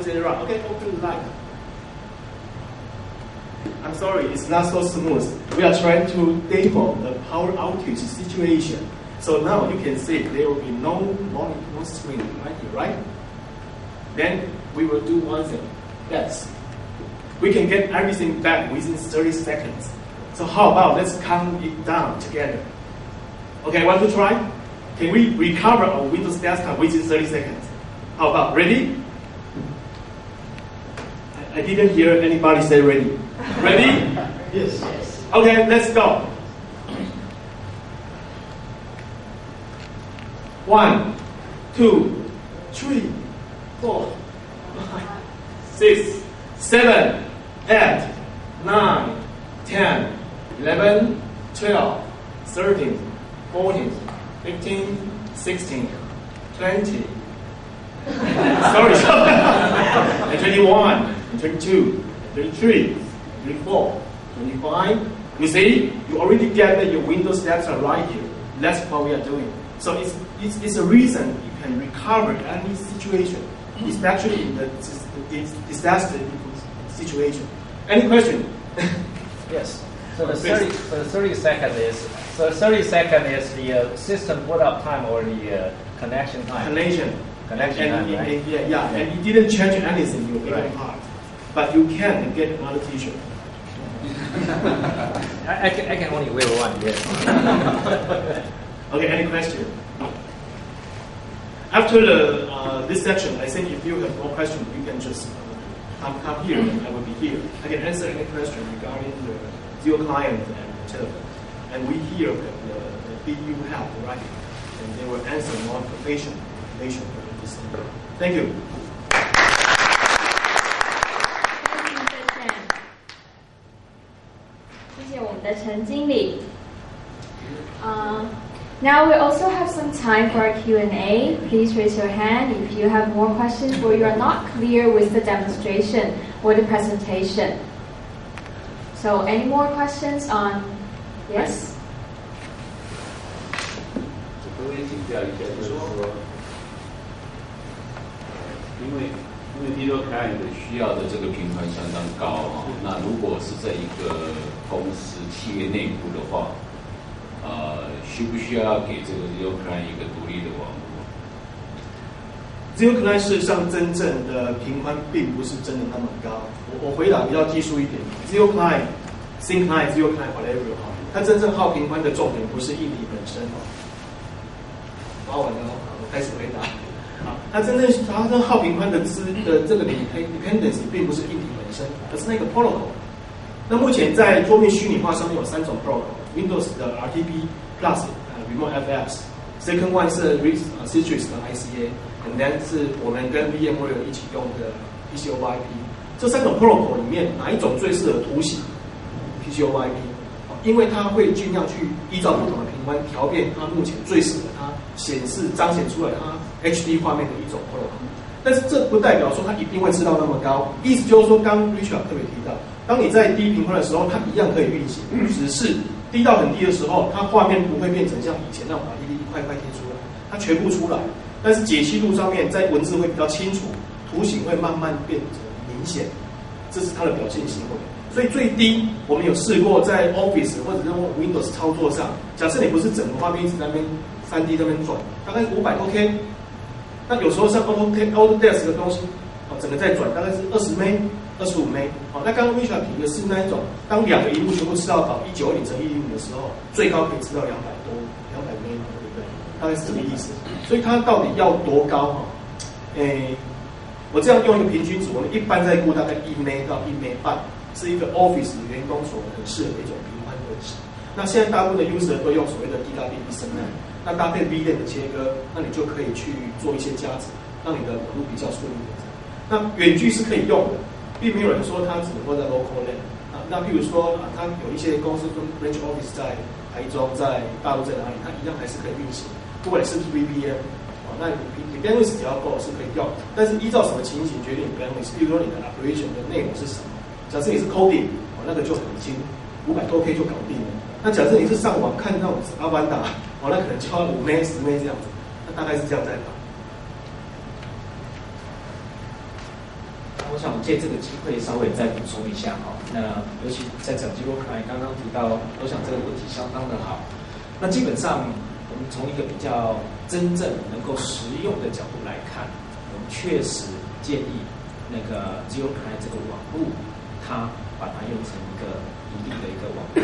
etc. Okay, open light. I'm sorry, it's not so smooth. We are trying to demo the power outage situation. So now you can see there will be no screen right here, right? Then we will do one thing. Yes. We can get everything back within 30 seconds. So how about let's count it down together. Okay, want to try? Can we recover our Windows desktop within 30 seconds? How about, ready? I didn't hear anybody say ready. Ready? Yes. Okay, let's go. 1, 2, 3, 4, 5, 6, 7, 8, 9, 10, 11, 12, 13, 14, 15, 16, 20. Sorry. 21, 22, 23, 24, 25. You see, you already get your Windows desktop right here. That's what we are doing. So it's a reason you can recover any situation, especially in the disaster situation. Any question? Yes. So the 30 second is the system boot up time or the connection time. Connection time, right? Okay. And it didn't change anything in your part, but you can get another T-shirt. I can only wear one. Yes. Okay. Any question? After this section, I think if you have more questions, you can just come here, and I will be here. I can answer any question regarding the Zero Client and the telephone. And we here have the BU help, right? And they will answer more information for this thing. Thank you. Now we also have some time for a Q&A. Please raise your hand if you have more questions or you are not clear with the demonstration or the presentation. So any more questions on, yes? 我可以请教一下，就是说，因为 Leadtek 的需要的这个频宽相当高哈，那如果是在一个公司企业内部的话，需不需要给这个 Leadtek 一个独立的网络 Zero Client 事实上真正的频宽并不是真的那么高。我回答比较技术一点 ，Zero Client、Thin Client、Zero Client whatever 哈，它真正耗频宽的重点不是硬体本身哦。发完了，我开始回答。啊，它真正耗频宽的这个 dependency 并不是硬体本身，而是那个 protocol。那目前在桌面虚拟化上面有3种 protocol，Windows 的 RTP Plus Remote FX。Second one 是 Citrix 的 ICA，and then 是我们跟 VMware 一起用的 PCOYP。这3种 protocol 里面，哪一种最适合图形 PCOYP？ 因为它会尽量去依照不同的频宽调变它目前最适合它显示彰显出来它 HD 画面的一种 protocol。但是这不代表说它一定会吃到那么高，意思就是说，刚 Richard 特别提到，当你在低频宽的时候，它一样可以运行，只是低到很低的时候，它画面不会变成像以前那种把 LED 一块块贴出来，它全部出来。但是解析度上面，在文字会比较清楚，图形会慢慢变得明显，这是它的表现行为。所以最低我们有试过在 Office 或者是 Windows 操作上，假设你不是整个画面一直在那边 3D 那边转，大概是500多 K。那有时候像 Autodesk 的东西，整个在转，大概是20 M、25 M。那刚刚 Richard 提的是那一种，当2个萤幕全部吃到饱1920x105的时候，最高可以吃到200 M，对不对？大概是这个意思。所以它到底要多高？我这样用一个平均值，我们一般在估大概1 M 到1 M 半。是一个 Office 员工所很适合的一种频宽位置。那现在大部分的 user 都用所谓的 Gigabit Ethernet， 那搭配 VLAN 的切割，那你就可以去做一些加值，让你的网络比较顺利的。那远距是可以用的，并没有人说它只能够在 local LAN。那譬如说它有一些公司跟 branch office 在台中、在大陆在哪里，它一样还是可以运行，不管你是不是 VPN。那你 bandwidth 只要够是可以用，但是依照什么情形决定你 bandwidth？ 比如说你的 operation 的内容是什么？假设你是 coding， 那个就很轻，500多 K 就搞定了。那假设你是上网看那种阿凡达，那可能就要5 M、10 M 这样子。那大概是这样在跑。想借这个机会稍微再补充一下哈。那尤其在讲 Zero Client， 刚刚提到，我想这个问题相当的好。那基本上，我们从一个比较真正能够实用的角度来看，我们确实建议那个 Zero Client 这个网路，它把它用成一个独立的一个网路。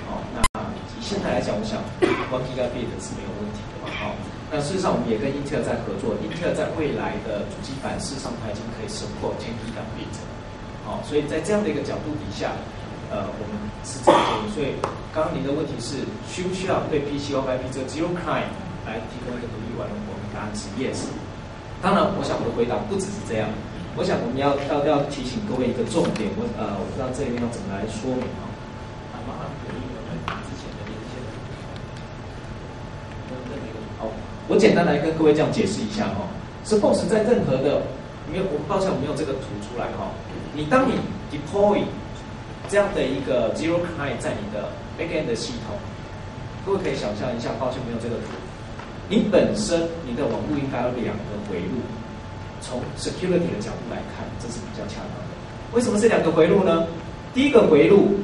哦，那以现在来讲，我想1 Gigabit 是没有问题的嘛。哦，那事实上我们也跟 Intel 在合作 ，Intel 在未来的主机板事实上它已经可以 support 10 Gigabit。哦，所以在这样的一个角度底下，我们是这样建议。所以刚刚您的问题是需不需要对 PC or IP 这个 Zero Client 来提供一个独立网络？我们答案是 yes。当然，我想我的回答不只是这样。我想我们要提醒各位一个重点，我不知道这里面要怎么来说明啊。麻烦回应我们之前的连线。好，我简单来跟各位这样解释一下哈。Suppose 在任何的，抱歉我没有这个图出来哈。当你 deploy 这样的一个 Zero Client 在你的 backend 的系统，各位可以想象一下，抱歉没有这个图。你本身你的网络应该有2个回路，从 security 的角度来看，这是比较恰当的。为什么是2个回路呢？第一个回路，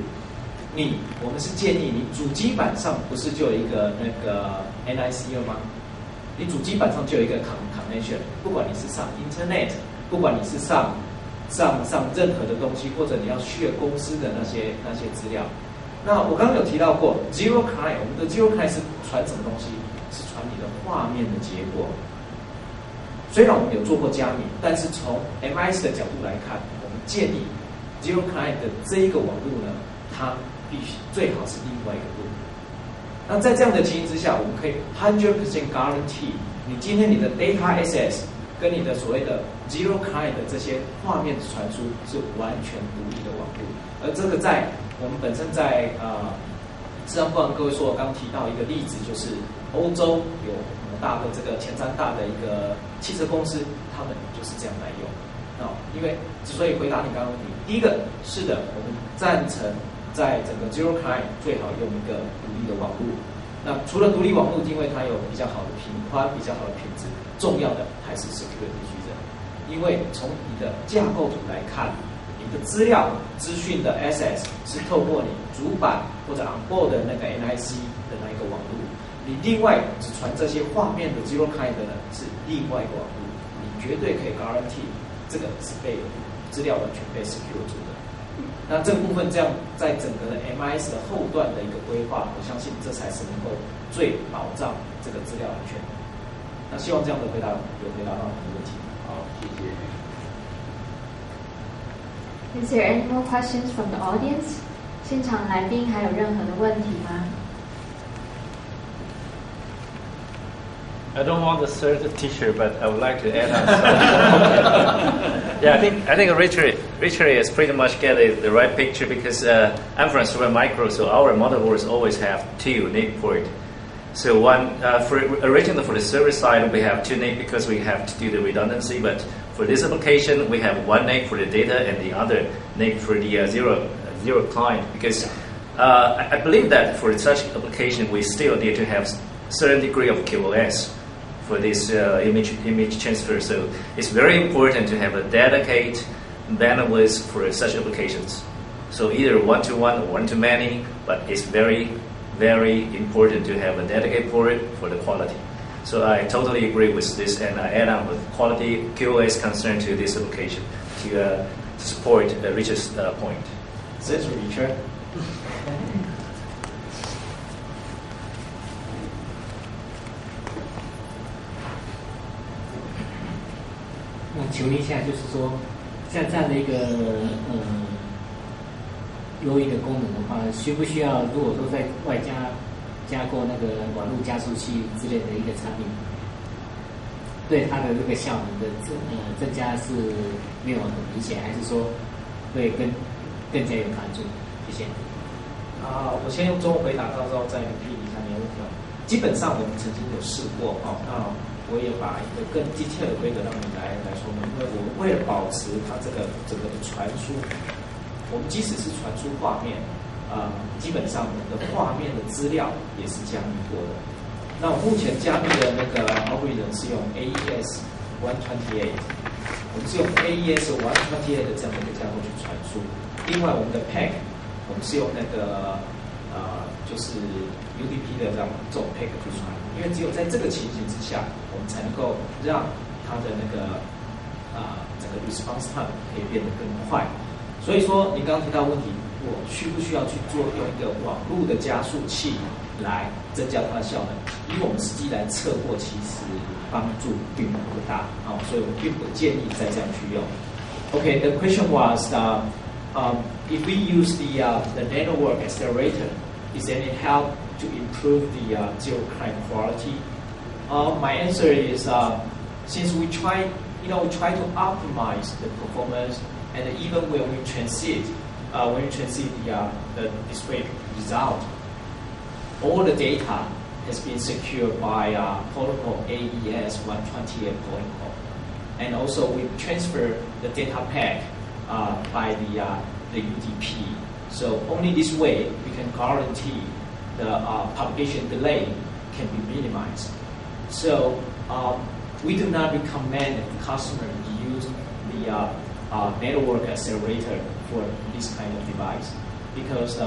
我们是建议你主机板上不是就有一个那个 NIC 了吗？你主机板上就有一个 connection， 不管你是上 Internet， 不管你是上任何的东西，或者你要share公司的那些资料。那我刚刚有提到过 Zero Client， 我们的 Zero Client 是传什么东西？是传你的画面的结果。虽然我们有做过加密，但是从 MIS 的角度来看，我们建议 Zero Client 的这一个网路呢，它必须最好是另外一个路。那在这样的情形之下，我们可以 100% guarantee 你今天你的 data access 跟你的所谓的 Zero Client 的这些画面传输是完全独立的网路。而这个在我们本身在实际上不然各位说，我刚提到一个例子，就是欧洲有大的这个前3大的一个汽车公司，他们就是这样来用。因为之所以回答你刚刚问题，第一个是的，我们赞成在整个 Zero Client 最好用一个独立的网路。那除了独立网路，因为它有比较好的频宽、比较好的品质，重要的还是 security 矩阵。因为从你的架构图来看，你的资料资讯的 access 是透过你主板或者 onboard 的那个 NIC 的那一个网路。你另外只传这些画面的 Zero Client 的呢是另外一个网路，你绝对可以 guarantee 这个是被资料完全被 secure 住的。那这个部分这样在整个的 MIS 的后段的一个规划，我相信这才是能够最保障这个资料安全。那希望这样的回答有回答到你的问题。好，谢谢。Is there any more questions from the audience? 现场来宾还有任何的问题吗？I don't want to serve the teacher, but I would like to add on something. Yeah, I think Richard has pretty much get the right picture because I'm from Supermicro, so our motherboards always have 2 NIC ports. So one originally for the server side we have 2 NIC because we have to do the redundancy, but for this application we have 1 NIC for the data and the other NIC for the zero client because I believe that for such application we still need to have certain degree of QoS for this image transfer. So it's very important to have a dedicated bandwidth for such applications. So either one-to-one or one-to-many, but it's very, very important to have a dedicated port for the quality. So I totally agree with this, and I add on with quality QoS concern to this application to support Richard's point. Thanks, Richard. 那请问一下，就是说，像这样的一个优异的功能的话，需不需要如果说在外加购那个网络加速器之类的一个产品，对它的这个效能的增加是没有很明显，还是说会更加有帮助？谢谢。我先用中文回答，到时候再批一下你的问题。基本上我们曾经有试过那我也把一个更detail的规格让你来说明，因为我们为了保持它这个整个的传输，我们即使是传输画面，基本上我们的画面的资料也是加密过的。那我目前加密的那个 algorithm 是用 AES 128，我我们是用 AES 128的这样的一个架构去传输。另外，我们的 pack 我们是用那个就是 UDP 的这种 pack 去传，因为只有在这个情形之下，我们才能够让它的那个整个 response time 可以变得更快。所以说，您刚刚提到问题，我需不需要去用一个网络的加速器来增加它的效能？以我们实际来测过，其实帮助并不大所以我并不建议再这样去用。Okay, the question was if we use the network accelerator, is there any help to improve the zero client quality? My answer is since we try to optimize the performance, and even when we transit the display result, all the data has been secured by protocol AES 128 protocol, and also we transfer the data pack by the UDP. So only this way we can guarantee the propagation delay can be minimized. So we do not recommend the customer to use the network accelerator for this kind of device because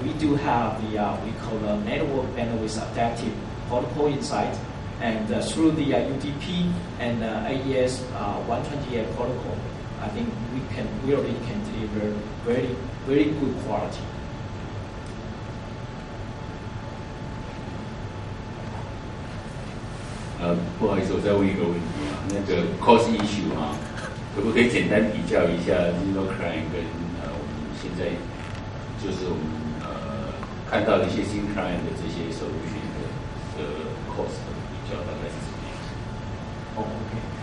we do have we call the network bandwidth adaptive protocol inside, and through the UDP and AES 128 protocol, I think we already can deliver very good quality. 不好意思，我再问一个问题那个 cost issue 可不可以简单比较一下 Zero Client 跟我们现在就是我们看到的一些新 client 的这些 solution 的 cost 的比较大概是怎么样？OK。